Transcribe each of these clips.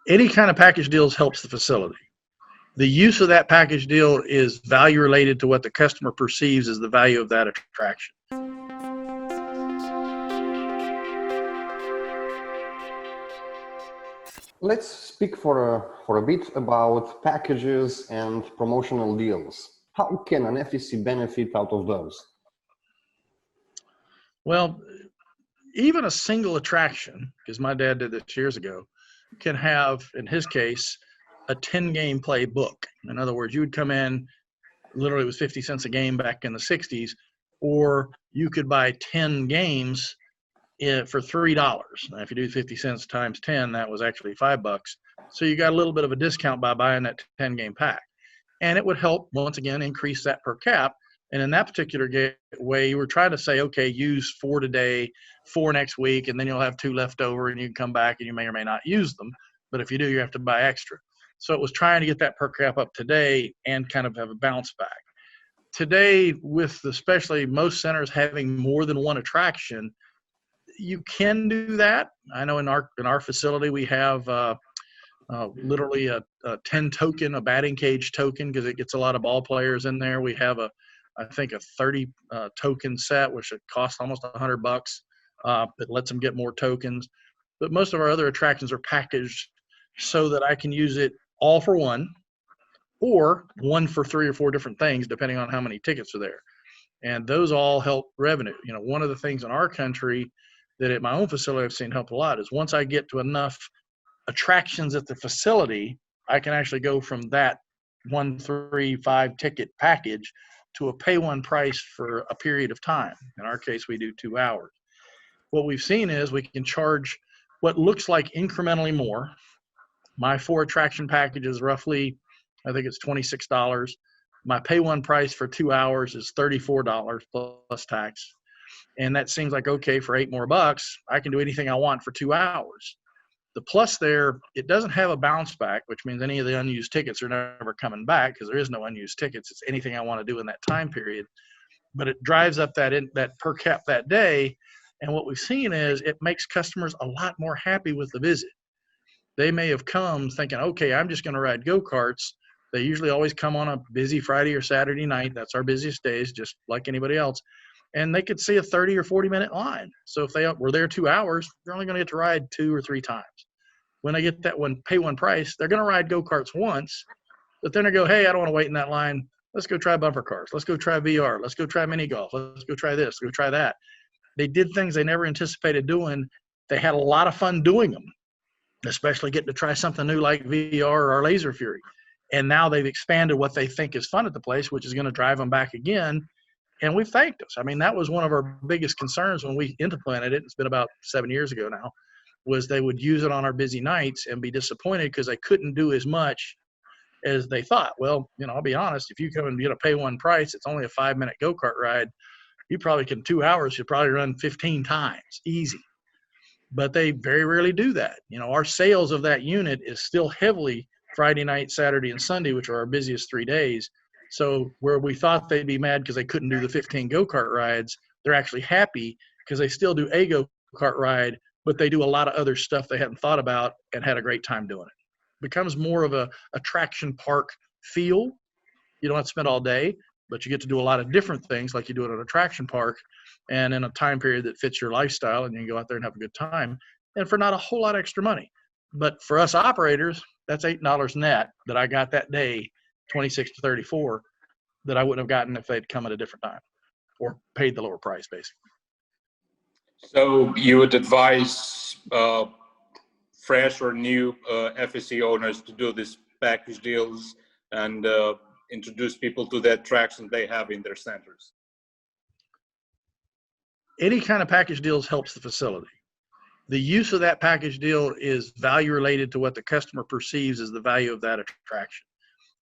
Any kind of package deals helps the facility. The use of that package deal is value related to what the customer perceives as the value of that attraction. Let's speak for a bit about packages and promotional deals. How can an FEC benefit out of those? Well, even a single attraction, because my dad did this years ago, can have, in his case, a 10-game play book. In other words, you would come in, literally it was 50 cents a game back in the 60s, or you could buy 10 games for $3. Now, if you do 50 cents times 10, that was actually $5. So you got a little bit of a discount by buying that 10-game pack. And it would help, once again, increase that per cap. And in that particular way, you were trying to say, okay, use 4 today, 4 next week, and then you'll have 2 left over, and you can come back and you may or may not use them. But if you do, you have to buy extra. So it was trying to get that per cap up today and kind of have a bounce back. Today, with especially most centers having more than one attraction, you can do that. I know in our facility we have literally a 10 token, a batting cage token, because it gets a lot of ball players in there. We have I think a 30 token set, which it costs almost $100. That lets them get more tokens. But most of our other attractions are packaged so that I can use it all for one, or one for 3 or 4 different things, depending on how many tickets are there. And those all help revenue. You know, one of the things in our country that at my own facility I've seen help a lot is once I get to enough attractions at the facility, I can actually go from that 1, 3, 5 ticket package to a pay one price for a period of time. In our case, we do 2 hours. What we've seen is we can charge what looks like incrementally more. My 4 attraction package is roughly, I think it's $26. My pay one price for 2 hours is $34 plus tax. And that seems like, okay, for $8 more, I can do anything I want for 2 hours. The plus there, it doesn't have a bounce back, which means any of the unused tickets are never coming back, because there is no unused tickets. It's anything I want to do in that time period. But it drives up that per cap that day. And what we've seen is it makes customers a lot more happy with the visit. They may have come thinking, okay, I'm just going to ride go-karts. They usually always come on a busy Friday or Saturday night. That's our busiest days, just like anybody else. And they could see a 30 or 40-minute line. So if they were there 2 hours, they're only going to get to ride 2 or 3 times. When they get that pay one price, they're going to ride go-karts once, but then they go, hey, I don't want to wait in that line. Let's go try bumper cars. Let's go try VR. Let's go try mini golf. Let's go try this. Let's go try that. They did things they never anticipated doing. They had a lot of fun doing them, especially getting to try something new like VR or Laser Fury. And now they've expanded what they think is fun at the place, which is going to drive them back again. And we've thanked us. I mean, that was one of our biggest concerns when we implemented it. It's been about 7 years ago now, was they would use it on our busy nights and be disappointed because they couldn't do as much as they thought. Well, you know, I'll be honest, if you come and get a pay one price, it's only a 5-minute go-kart ride. You probably can, 2 hours, you probably run 15 times, easy. But they very rarely do that. You know, our sales of that unit is still heavily Friday night, Saturday, and Sunday, which are our busiest 3 days. So where we thought they'd be mad because they couldn't do the 15 go-kart rides, they're actually happy because they still do a go-kart ride, but they do a lot of other stuff they hadn't thought about and had a great time doing it. Becomes more of a attraction park feel. You don't have to spend all day, but you get to do a lot of different things like you do at an attraction park, and in a time period that fits your lifestyle, and you can go out there and have a good time, and for not a whole lot of extra money. But for us operators, that's $8 net that I got that day, 26 to 34, that I wouldn't have gotten if they'd come at a different time or paid the lower price, basically. So you would advise fresh or new FEC owners to do these package deals and introduce people to the attractions they have in their centers? Any kind of package deals helps the facility. The use of that package deal is value related to what the customer perceives as the value of that attraction.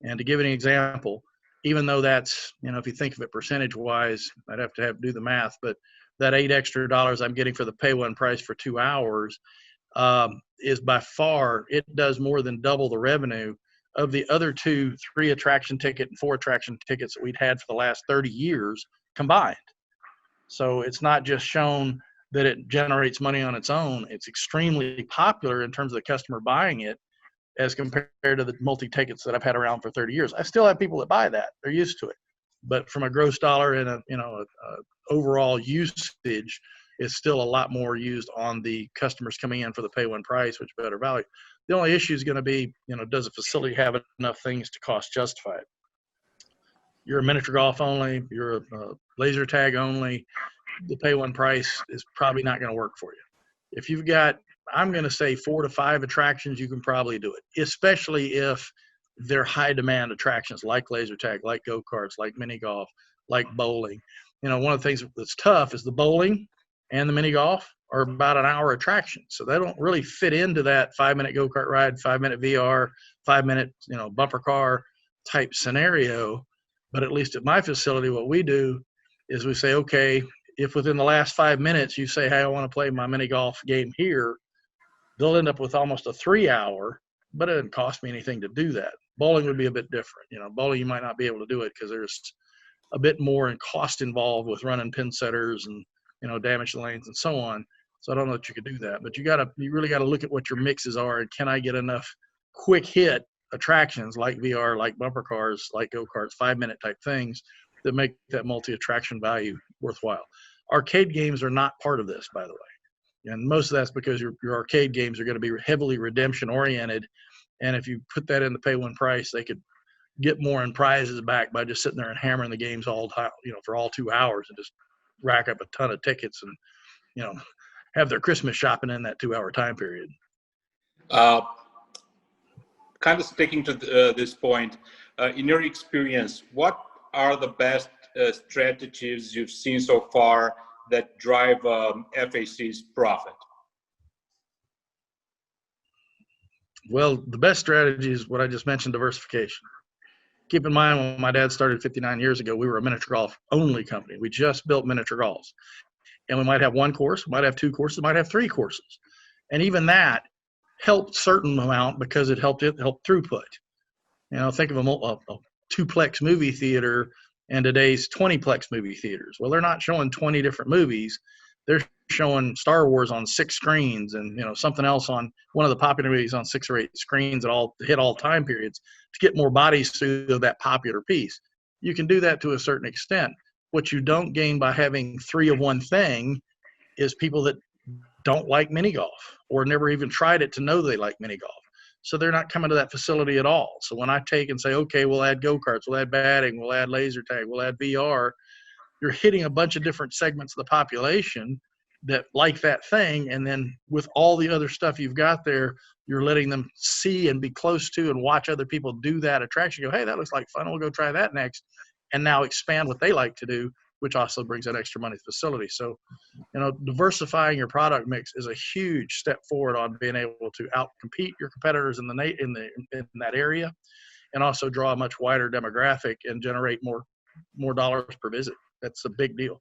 And to give an example, even though that's, you know, if you think of it percentage wise, I'd have to do the math, but that $8 extra I'm getting for the pay one price for 2 hours is by far, it does more than double the revenue of the other 2, 3 attraction ticket and 4 attraction tickets that we'd had for the last 30 years combined. So it's not just shown that it generates money on its own. It's extremely popular in terms of the customer buying it, as compared to the multi-tickets that I've had around for 30 years. I still have people that buy that. They're used to it. But from a gross dollar and a overall usage, it's still a lot more used on the customers coming in for the pay one price, which better value. The only issue is going to be, does a facility have enough things to cost justify it? You're a miniature golf only, you're a laser tag only, the pay one price is probably not going to work for you. If you've got, I'm going to say 4 to 5 attractions, you can probably do it, especially if they're high demand attractions like laser tag, like go-karts, like mini golf, like bowling. One of the things that's tough is the bowling and the mini golf are about an hour attraction. So they don't really fit into that 5-minute go-kart ride, 5-minute VR, 5-minute, bumper car type scenario. But at least at my facility, what we do is we say, okay, if within the last 5 minutes you say, hey, I want to play my mini golf game here, they'll end up with almost a 3-hour, but it doesn't cost me anything to do that. Bowling would be a bit different. Bowling, you might not be able to do it because there's a bit more in cost involved with running pin setters and, damage lanes and so on. So I don't know that you could do that, but you really got to look at what your mixes are and can I get enough quick hit attractions like VR, like bumper cars, like go-karts, 5-minute type things that make that multi-attraction value worthwhile. Arcade games are not part of this, by the way. And most of that's because your arcade games are going to be heavily redemption oriented. And if you put that in the pay one price, they could get more in prizes back by just sitting there and hammering the games all time, for all 2 hours and just rack up a ton of tickets and, have their Christmas shopping in that 2-hour time period. Kind of sticking to this point, in your experience, what are the best strategies you've seen so far that drive FEC's profit? Well, the best strategy is what I just mentioned, diversification. Keep in mind, when my dad started 59 years ago, we were a miniature golf only company. We just built miniature golfs. And we might have 1 course, might have 2 courses, might have 3 courses. And even that helped certain amount because it helped throughput. Think of a 2-plex movie theater and today's 20-plex movie theaters. Well, they're not showing 20 different movies. They're showing Star Wars on 6 screens and, something else on one of the popular movies on 6 or 8 screens that all hit all time periods to get more bodies through that popular piece. You can do that to a certain extent. What you don't gain by having 3 of one thing is people that don't like mini golf or never even tried it to know they like mini golf. So they're not coming to that facility at all. So when I take and say, okay, we'll add go-karts, we'll add batting, we'll add laser tag, we'll add VR, you're hitting a bunch of different segments of the population that like that thing. And then with all the other stuff you've got there, you're letting them see and be close to and watch other people do that attraction. Go, hey, that looks like fun. We'll go try that next. And now expand what they like to do, which also brings that extra money to the facility. So, diversifying your product mix is a huge step forward on being able to outcompete your competitors in that area, and also draw a much wider demographic and generate more dollars per visit. That's a big deal.